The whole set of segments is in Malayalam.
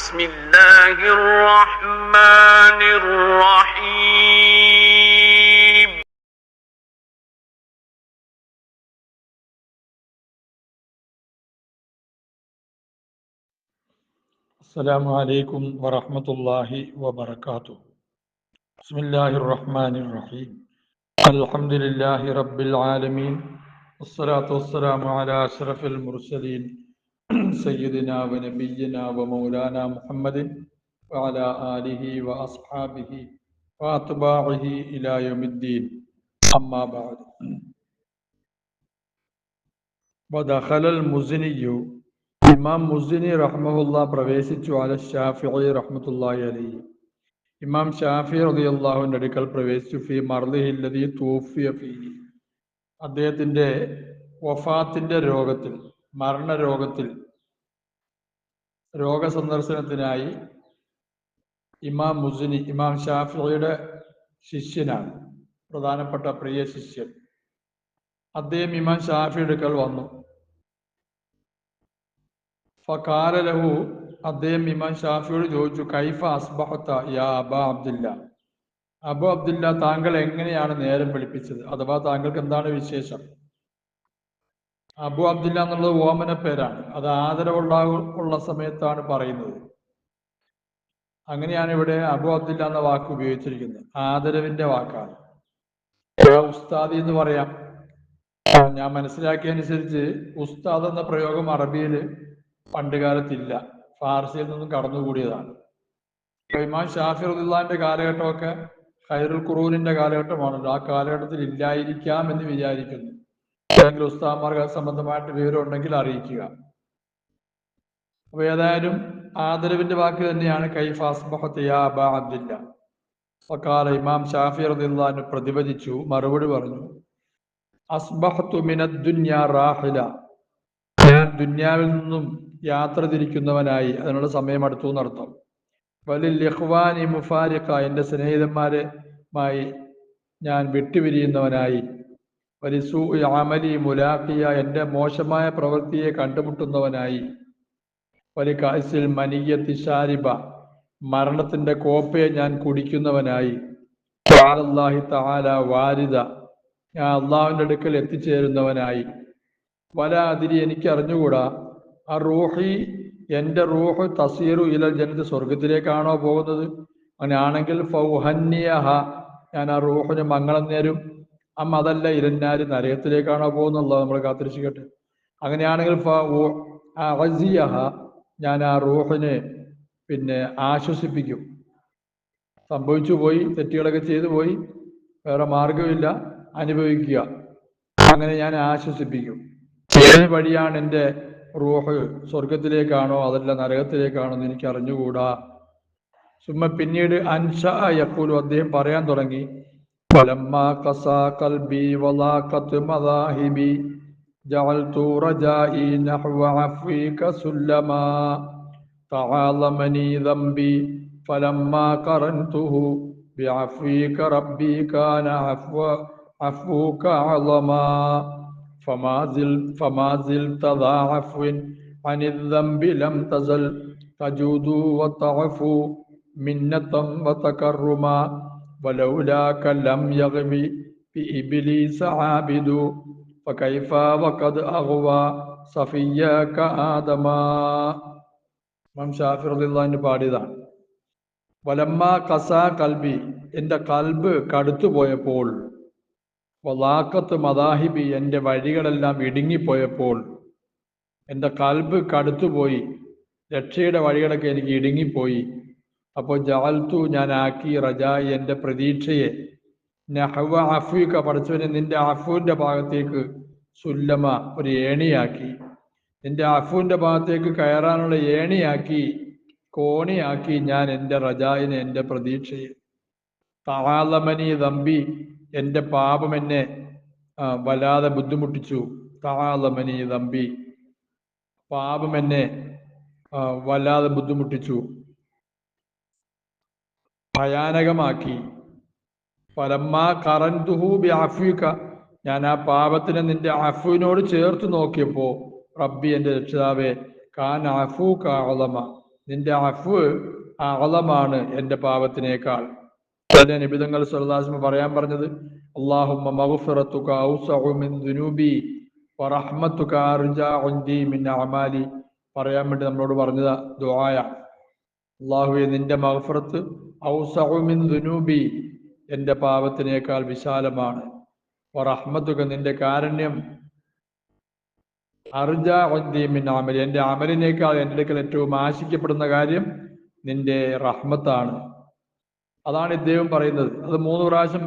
بسم الله الرحمن الرحيم السلام عليكم ورحمة الله وبركاته. بسم الله الرحمن الرحيم. الحمد لله رب العالمين والصلاة والسلام على أشرف المرسلين سيدنا ونبينا ومولانا محمد وعلى آله وأصحابه وأتباعه إلى يوم الدين. أما بعد. ودخل المزني ഇമാം മുസ്നി റഹ്മഹുല്ലാ പ്രവേശിച്ചു അല ഷാഫിഈ റഹ്മത്തുള്ളാഹി അലൈഹി. ഇമാം ഷാഫി റളിയല്ലാഹുവിന്റെ അടുക്കൽ പ്രവേശിച്ചു ഫി മർദിഹില്ലദീ തൂഫിയ ഫീഹി, അദ്ദേഹത്തിന്റെ വഫാത്തിന്റെ രോഗത്തിൽ, മരണരോഗത്തിൽ രോഗസന്ദർശനത്തിനായി ഇമാം മുസ്നി ഇമാം ഷാഫിഈയുടെ ശിഷ്യനാണ്, പ്രധാനപ്പെട്ട പ്രിയ ശിഷ്യൻ. അദ്ദേഹം ഇമാം ഷാഫിയുടെ അടുക്കൽ വന്നു. ഫഖാല ലഹു, അദ്ദേഹം ഇമാം ഷാഫിയോട് ചോദിച്ചു, കൈഫ അസ്ബഹത യാ അബാ അബ്ദില്ല, അബു അബ്ദില്ല താങ്കൾ എങ്ങനെയാണ് നേരം വെളുപ്പിച്ചത്, അഥവാ താങ്കൾക്ക് എന്താണ് വിശേഷം. അബു അബ്ദില്ല എന്നുള്ളത് ഓമന പേരാണ്, അത് ആദരവുള്ള സമയത്താണ് പറയുന്നത്. അങ്ങനെയാണ് ഇവിടെ അബു അബ്ദില്ല എന്ന വാക്ക് ഉപയോഗിച്ചിരിക്കുന്നത്, ആദരവിന്റെ വാക്കാണ്. ഉസ്താദി എന്ന് പറയാം. ഞാൻ മനസ്സിലാക്കിയതനുസരിച്ച് ഉസ്താദ് എന്ന പ്രയോഗം അറബിയിൽ പണ്ട് കാലത്തില്ല, ഫാർസിയിൽ നിന്നും കടന്നുകൂടിയതാണ്. ഇമാം ഷാഫി റളിയല്ലാഹുവിന്റെ കാലഘട്ടമൊക്കെ ഖൈറുൽ ഖുറൂനിന്റെ കാലഘട്ടമാണല്ലോ, ആ കാലഘട്ടത്തിൽ ഇല്ലായിരിക്കാം എന്ന് വിചാരിക്കുന്നു. അല്ലെങ്കിൽ ഉസ്താദന്മാർക്ക് സംബന്ധമായിട്ട് വിവരം ഉണ്ടെങ്കിൽ അറിയിക്കുക. അപ്പൊ ഏതായാലും ആദരവിന്റെ വാക്ക് തന്നെയാണ് കൈഫ അസ്ബഹത യാ അബാ അബ്ദില്ല. ഫഖാല, ഇമാം ഷാഫി റളിയല്ലാഹു അൻഹു പ്രതിവദിച്ചു, മറുപടി പറഞ്ഞു, അസ്ബഹതു മിനദ്ദുനിയാ റാഹില, ഞാൻ ദുന്യാവിൽ നിന്നും യാത്ര തിരിക്കുന്നവനായി, അതിനുള്ള സമയം അടുത്തു എന്നർത്ഥം. വലിൽ ഇഖ്വാനി മുഫാരിഖ, എൻ്റെ സ്നേഹിതന്മാരുമായി ഞാൻ വിട്ടുപിരിയുന്നവനായി. വലിസൂഇ അമലി മുലാഖിയ, എൻ്റെ മോശമായ പ്രവൃത്തിയെ കണ്ടുമുട്ടുന്നവനായി. വലി കാസിൽ മനിയത്തി ഷാരിബ, മരണത്തിന്റെ കോപ്പയെ ഞാൻ കുടിക്കുന്നവനായി. അലല്ലാഹി തആല വാരിദ, ഞാൻ അള്ളാഹുവിന്റെ അടുക്കൽ എത്തിച്ചേരുന്നവനായി. വല അതിരി, എനിക്ക് അറിഞ്ഞുകൂടാ, ആ റൂഹി, എൻ്റെ റൂഹ് തസീറു ഇലൽ ജന്നത്ത്, സ്വർഗത്തിലേക്കാണോ പോകുന്നത്. അങ്ങനെ ആണെങ്കിൽ ഫൗഹന്നിയഹ, ഞാൻ ആ റൂഹിന് മംഗളം നേരും. അതല്ല ഇരന്നാര്, നരകത്തിലേക്കാണോ പോകുന്നുള്ളത്, നമ്മൾ കാത്തിരിച്ചിക്കട്ടെ. അങ്ങനെയാണെങ്കിൽ ഫഅസിയഹ, ഞാൻ ആ റൂഹിനെ ആശ്വസിപ്പിക്കും. സംഭവിച്ചു പോയി, തെറ്റുകളൊക്കെ ചെയ്തു പോയി, വേറെ മാർഗമില്ല, അനുഭവിക്കുക. അങ്ങനെ ഞാൻ ആശ്വസിപ്പിക്കും. ഏത് വഴിയാണ് എൻ്റെ റൂഹ്, സ്വർഗത്തിലേക്കാണോ അതല്ല നരകത്തിലേക്കാണോ എന്ന് എനിക്ക് അറിഞ്ഞുകൂടാ. സുമ്മ, പിന്നീട് അൻഷാ യഖൂലു, അദ്ദേഹം പറയാൻ തുടങ്ങി, ഫലമ്മാ ഖസാ ഖൽബി വലാഖത് മദാഹിബി ജഅൽതു റജാഇ നഹ്വ അഫ്വിക സുല്ലമാ തആലമനി ദംബി ഫലമ്മാ ഖറൻതുഹു ബിഅഫ്വിക റബ്ബി കാന അഫ്വുക അളമാ فما زلت ذا عفو عن الذنب لم تزل تجود وتعفو منة وتكرما ولولاك لم يغب بإبليس عابد فكيف وقد أغوى صفياك آدما. ഇമാം ഷാഫി റളിയല്ലാഹു അൻഹു പാടിയതാണ്. വലമ്മ ഖസാ ഖൽബി, എൻ്റെ കൽബ് കടുത്തുപോയപ്പോൾ, വലാഖത്ത് മദാഹിബി, എൻ്റെ വഴികളെല്ലാം ഇടുങ്ങിപ്പോയപ്പോൾ, എൻ്റെ കൽബ് കടുത്തുപോയി, രക്ഷയുടെ വഴികളൊക്കെ എനിക്ക് ഇടുങ്ങിപ്പോയി. അപ്പോൾ ജഅൽതു, ഞാൻ ആക്കി, റജായി, എൻ്റെ പ്രതീക്ഷയെ, നഹ്വ അഫ്വിക, പഠിച്ചവനെ നിന്റെ അഫുവിൻ്റെ ഭാഗത്തേക്ക്, സുല്ലമ, ഒരു ഏണിയാക്കി, നിന്റെ അഫുവിൻ്റെ ഭാഗത്തേക്ക് കയറാനുള്ള ഏണിയാക്കി, കോണിയാക്കി ഞാൻ എൻ്റെ റജായിനെ, എൻ്റെ പ്രതീക്ഷയെ. തആലമനി ദംബി, എൻ്റെ പാപം എന്നെ വല്ലാതെ ബുദ്ധിമുട്ടിച്ചു. തആലമനി ദംബി, പാപം എന്നെ വല്ലാതെ ബുദ്ധിമുട്ടിച്ചു, ഭയാനകമാക്കി. ഫലമ്മാ ഖറൻതുഹു ബിഅഫ്വിക, ഞാൻ ആ പാപത്തിനെ നിന്റെ അഫുവിനോട് ചേർത്ത് നോക്കിയപ്പോൾ, റബ്ബി, എൻ്റെ രക്ഷിതാവേ, കാന അഫൂക അളമ, നിന്റെ അഫ്വ് അഅളമാണ് എൻ്റെ പാപത്തിനേക്കാൾ. പിന്നെ നിബിതങ്ങൾ സല്ലല്ലാഹു അലൈഹി വസല്ലം പറയാൻ പറഞ്ഞത് അല്ലാഹുമ്മ മഗ്ഫിറതുക ഔസഉ മിൻ ദുനൂബി വറഹ്മതുക അർജാ ഇൻദി മിൻ അഅമാലി പറയാൻ വേണ്ടി നമ്മളോട് പറഞ്ഞ ദുആയാണ്. അല്ലാഹുവേ, നിന്റെ മഗ്ഫിറത്ത് ഔസഉ മിൻ ദുനൂബി എൻ്റെ പാപത്തിനേക്കാൾ വിശാലമാണ്. വറഹ്മതുക നിന്റെ കാരുണ്യം അർജാ ഇൻദി മിൻ അമലി എൻ്റെ അമലിനേക്കാൾ എൻ്റെ അടുക്കൽ ഏറ്റവും ആശിക്കപ്പെടുന്ന കാര്യം നിന്റെ റഹ്മത്താണ്. അതാണ് ഇദ്ദേഹം പറയുന്നത്. അത് 3 പ്രാവശ്യം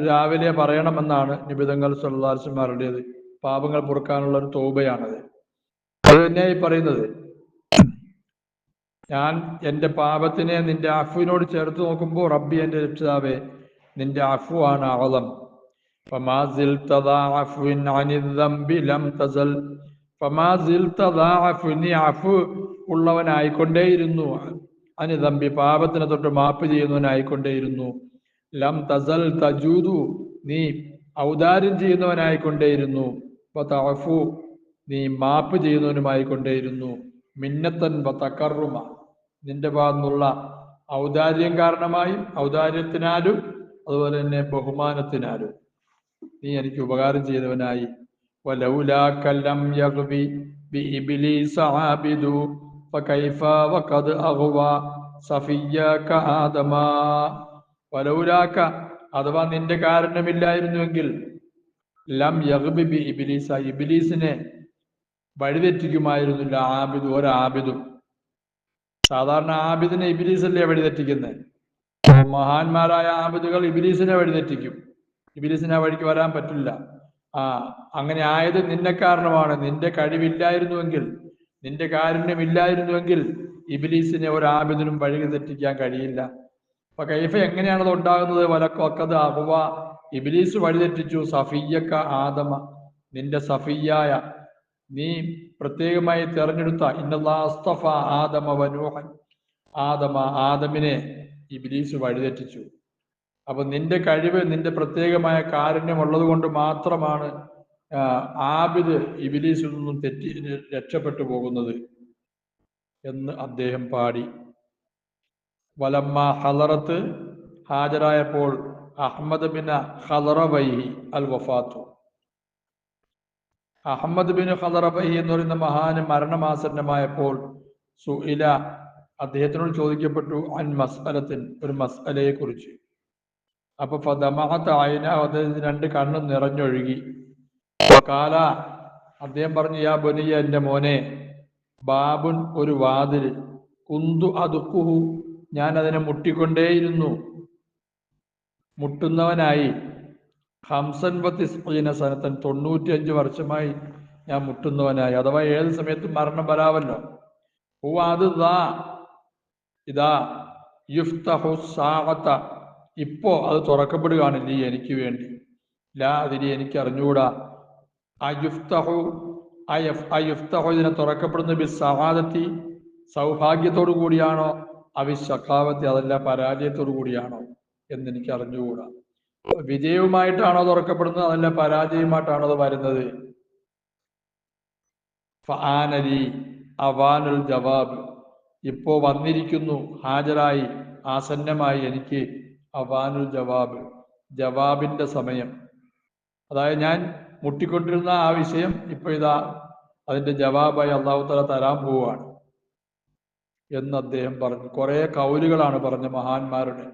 രാവിലെ പറയണമെന്നാണ് നിബിതങ്ങൾ സല്ലല്ലാഹു അലൈഹി വസല്ലം പറയുന്നത്. പാപങ്ങൾ പൊറുക്കാനുള്ള ഒരു തൗബയാണത്. അത് തന്നെയായി പറയുന്നത്. ഞാൻ എൻ്റെ പാപത്തിനെ നിന്റെ അഫ്വിനോട് ചേർത്ത് നോക്കുമ്പോൾ റബ്ബി എൻ്റെ രക്ഷിതാവേ, നിന്റെ അഫ്വാണ് അഅളം. ഫമാ സിൽത ദാ അഫ്വിൻ അനി ദംബി ലം തസൽ ഫമാ സിൽത ദാ അഫ്വി നീ അഫ്വ് ഉള്ളവനായിക്കൊണ്ടേയിരുന്നു. അനി ദംബി പാപത്തിനെ തൊട്ട് മാപ്പ് ചെയ്യുന്നവനായിക്കൊണ്ടേയിരുന്നു. ലം തസൽ തജൂദു നീ ഔദാര്യം ചെയ്യുന്നവനായിക്കൊണ്ടേയിരുന്നു. വതഅഫു നീ മാപ്പ് ചെയ്യുന്നവനുമായിക്കൊണ്ടേയിരുന്നു. മിന്നത്തൻ വതകറുമ നിന്റെ ഭാഗത്തുനിന്നുള്ള ഔദാര്യം കാരണമായും ഔദാര്യത്തിനാലും അതുപോലെ തന്നെ ബഹുമാനത്തിനാലും നീ എനിക്ക് ഉപകാരം ചെയ്തവനായി. വലൗലാക ലം യഗ്ബി ബിഇബ്ലീസ ആബിദു ഫകൈഫ വഖദ് അഗ്വ സഫിയ്യക ആദമ. വലൗലാക അഥവാ നിന്റെ കാരണമില്ലായിരുന്നുവെങ്കിൽ ലം യഗ്ബി ബിഇബ്ലീസ ഇബ്ലീസിനെ വഴിതെറ്റിക്കുമായിരുന്നില്ല ആബിദു ഒരാബിദും. സാധാരണ ആബിദിനെ ഇബ്ലീസല്ലേ വഴിതെറ്റിക്കുന്നത്. മഹാന്മാരായ ആബിദുകൾ ഇബ്ലീസിനെ വഴിതെറ്റിക്കും. ഇബ്ലീസിനെ ആ വഴിക്ക് വരാൻ പറ്റില്ല. അങ്ങനെ ആയത് നിന്നെ കാരണമാണ്. നിന്റെ കഴിവില്ലായിരുന്നുവെങ്കിൽ, നിന്റെ കാരുണ്യമില്ലായിരുന്നുവെങ്കിൽ ഇബ്ലീസിനെ ഒരാബിദിനും വഴി തെറ്റിക്കാൻ കഴിയില്ല. അപ്പൊ കൈഫ എങ്ങനെയാണത് ഉണ്ടാകുന്നത്? വലക്കത് അഹ്വ ഇബ്ലീസ് വഴിതെറ്റിച്ചു സഫിയ്യക്ക ആദമ നിന്റെ സഫിയ്യായ നീ പ്രത്യേകമായി തെരഞ്ഞെടുത്ത ഇന്നല്ലാഹ അസ്തഫ ആദമ വനൂഹൻ ആദമിനെ ഇബ്ലീസ് വഴിതെറ്റിച്ചു. അപ്പൊ നിന്റെ കഴിവ്, നിന്റെ പ്രത്യേകമായ കാരുണ്യം ഉള്ളത് കൊണ്ട് മാത്രമാണ് ആബിദ് ഇബ്ലീസിൽ നിന്നും തെറ്റി രക്ഷപ്പെട്ടു പോകുന്നത് എന്ന് അദ്ദേഹം പാടി. വലമ്മ ഹലറത്ത് ഹാജരായപ്പോൾ അഹ്മദ് ബിൻ ഖളറബൈഹി അൽ വഫാത്തു. അഹമ്മദ് ബിൻ ഖളറബൈഹി എന്ന് പറയുന്ന മഹാന് മരണമാസന്നമായപ്പോൾ സുഇല അദ്ദേഹത്തിനോട് ചോദിക്കപ്പെട്ടു അൻ മസ്അലത്തിൻ ഒരു മസ്അലയെ കുറിച്ച്. അപ്പൊ ഫദമഅത ഐന അദ്ദേഹത്തിന് 2 കണ്ണും നിറഞ്ഞൊഴുകി. കാല അദ്ദേഹം പറഞ്ഞു യാ ബനിയ എൻ്റെ മോനെ, ബാബുൻ ഒരു വാതിൽ, കുന്തു അദുഖുഹു ഞാൻ അതിനെ മുട്ടിക്കൊണ്ടേയിരുന്നു, മുട്ടുന്നവനായി. ഹംസൻ വത്തിസ്ഈന സനത്തൻ 95 വർഷമായി ഞാൻ മുട്ടുന്നവനായി. അഥവാ ഏത് സമയത്തും മരണം വരാമല്ലോ. അത് ഇതാ യുഫ്തഹു സാഅത ഇപ്പോ അത് തുറക്കപ്പെടുകയാണ് നീ എനിക്ക് വേണ്ടി. ലാ അതിന് എനിക്ക് അറിഞ്ഞുകൂടാ. അയുഫ്തഹു ഇതിനെ തുറക്കപ്പെടുന്ന ബി സആദത്തി സൗഭാഗ്യത്തോടു കൂടിയാണോ, അവിശഖാവത്തി അതല്ല പരാജയത്തോടു കൂടിയാണോ എന്നെനിക്ക് അറിഞ്ഞുകൂടാ. വിജയവുമായിട്ടാണോ തുറക്കപ്പെടുന്നത്, അതല്ല പരാജയമായിട്ടാണോ അത് വരുന്നത്? ഫആനലി അവാനുൽ ജവാബ് ഇപ്പോ വന്നിരിക്കുന്നു, ഹാജരായി ആസന്നമായി എനിക്ക് അവാനുൽ ജവാബ് ജവാബിന്റെ സമയം. അതായത് ഞാൻ മുട്ടിക്കൊണ്ടിരുന്ന ആ വിഷയം ഇപ്പൊ ഇതാ അതിന്റെ ജവാബായി അല്ലാഹു തആല തരാൻ പോവുകയാണ് എന്ന് അദ്ദേഹം പറഞ്ഞു. കുറെ കൗലുകളാണ് പറഞ്ഞ മഹാന്മാരുടെ.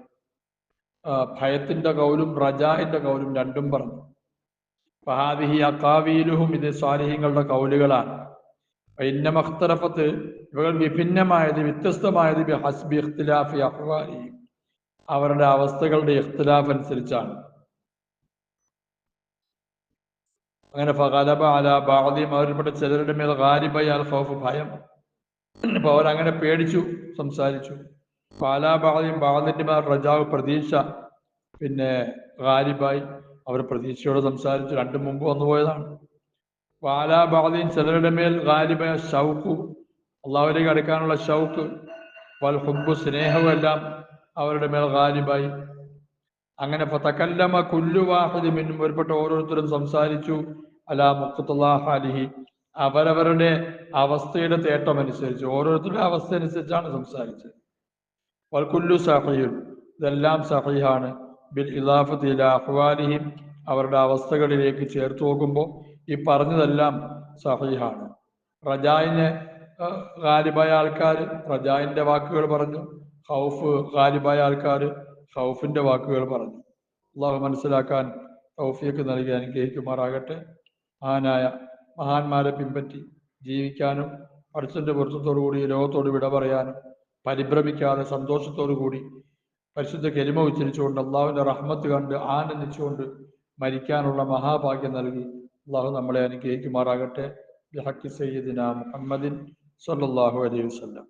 ഭയത്തിന്റെ കൗലും റജാഇന്റെ കൗലും രണ്ടും പറഞ്ഞു. ഫഹാദിഹി അഖാവീലുഹും ഇത് സ്വാലിഹീങ്ങളുടെ കൗലുകളാണ്. ഇന്നമഖ്തലഫത്ത് ഇവകൾ വിഭിന്നമായത്, വ്യത്യസ്തമായത് ബിഹസ്ബി ഇഖ്തിലാഫി അഹ്വാലിഹിം അവരുടെ അവസ്ഥകളുടെ ഇഖ്തിലാഫ് അനുസരിച്ചാണ്. അങ്ങനെ ഫഗലബ അലാ ബഅദിഹിം അവരിൽപ്പെട്ട ചിലരുടെ മേൽ ഗാലിബായി അൽ ഖൗഫ് ഭയം. അപ്പൊ അവരങ്ങനെ പേടിച്ചു സംസാരിച്ചു. ഫഅലാ ബഅദിഹിം ബഅദിന്റെ മേൽ റജാവ് പ്രതീക്ഷ പിന്നെ ഗാലിബായി അവർ പ്രതീക്ഷയോടെ സംസാരിച്ചു. രണ്ടും മുമ്പ് വന്നുപോയതാണ്. ഫഅലാ ബഅദിഹിം ചിലരുടെ മേൽ ഗാലിബായ ഷൗഖു അള്ളാഹുവിലേക്ക് അടുക്കാനുള്ള ഷൗഖ് വൽ ഹുബ്ബു സ്നേഹവും എല്ലാം അവരുടെ മേൽ ഗാലിബായി. അങ്ങനെ ഫതകല്ലമ കുല്ലു വാഹിദ് മിൻഹും ഒരുപ്പെട്ട ഓരോരുത്തരും സംസാരിച്ചു അലാ മുഖ്തലാ ഹാലിഹി അവരവരുടെ അവസ്ഥയുടെ തേട്ടമനുസരിച്ച്, ഓരോരുത്തരുടെ അവസ്ഥ അനുസരിച്ചാണ് സംസാരിച്ചത്. വൽകുല്ലു സഹീഹ്, ഇതെല്ലാം സഹീഹാണ്. ബിൽ ഇദാഫത്തി ഇലാ അഹ്വാലിഹിം, അവരുടെ അവസ്ഥകളിലേക്ക് ചേർത്ത് നോക്കുമ്പോൾ ഈ പറഞ്ഞതെല്ലാം സഹീഹാണ്. റജായിനെ ഗാലിബായ ആൾക്കാർ റജായിന്റെ വാക്കുകൾ പറഞ്ഞു, ഖൗഫ് ഗാലിബായ ആൾക്കാർ ഖൗഫിന്റെ വാക്കുകൾ പറഞ്ഞു. അള്ളാഹു മനസ്സിലാക്കാൻ തൗഫീഖ് നൽകി അനുഗ്രഹിക്കുമാറാകട്ടെ. മഹാന്മാരെ പിൻപറ്റി ജീവിക്കാനും പടച്ചവന്റെ പൊരുത്തത്തോടുകൂടി ലോകത്തോട് വിട പറയാനും പരിഭ്രമിക്കാതെ സന്തോഷത്തോടു കൂടി പരിശുദ്ധ കെലിമ ഉച്ചരിച്ചുകൊണ്ട് അള്ളാഹുവിന്റെ റഹ്മത്ത് കണ്ട് ആനന്ദിച്ചുകൊണ്ട് മരിക്കാനുള്ള മഹാഭാഗ്യം നൽകി അള്ളാഹു നമ്മളെ അനുഗ്രഹിക്കുമാറാകട്ടെ. ബിഹഖി സയ്യിദിനാ മുഹമ്മദിൻ സ്വല്ലല്ലാഹു അലൈഹി വസല്ലം.